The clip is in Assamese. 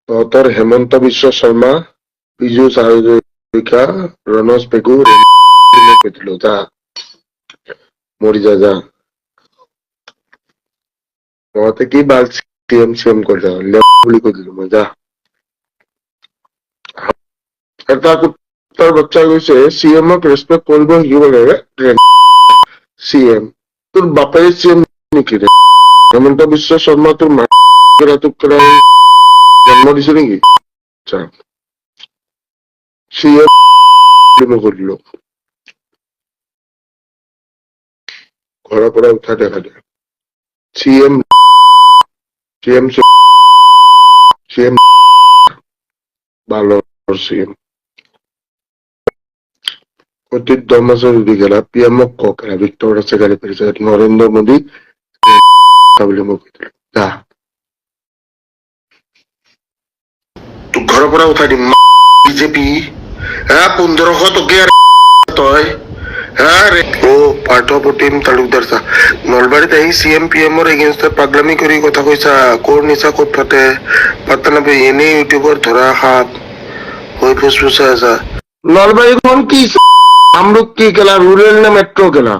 তহঁতৰ হেমন্ত বিশ্ব শৰ্মা, পীযুষ হাজৰিকা, ৰণজ পেগু মই কৈ দিলো যা মৰি যা যা। তহঁতে কি বাল চিএম কৰি বুলি কৈ দিলো মই যা। এটা কুত্তাৰ বাচ্চা গৈছে চিএমক ৰেচপেক্ট কৰিব শিকিব লাগে। চিএম তোৰ বাপেৰে চিএম নেকি ৰে? হেমন্ত বিশ্ব শৰ্মা তোৰ তোক জন্ম দিছে নেকি? চিএম কৰিলো ঘৰৰ পৰা উঠা দেখা দে। চিএম চিএম চিএম বালৰ চিএম অতীত 10 মাসেৰ যদি গেলা পিএমক কক ভিক্টৰ আছে গাড়ি প্ৰেসিডেন্ট নৰেন্দ্ৰ মোদী বলে মোক যা তোক ঘৰৰ পৰা উঠাই দিম বিজেপি হ্যাঁ 1500 টকীয়া তই হ্যাঁ ৰে ও পাৰ্থপ্ৰতিম তালুকদাৰ চা নলবাৰীত আহি চিএম পিএমৰ এগেইনষ্টত পাগলামি কৰি কথা কৈছা কৰ নিচা ক'ত ফাটে পাত্তা নাপাই এনেই ইউটিউবৰ ধৰা সাপ হৈ ফুচফুচাই আছা নলবাৰীখন কি কামৰূপ কি গেলা ৰুৰেল নে মেট্ৰ' গেলা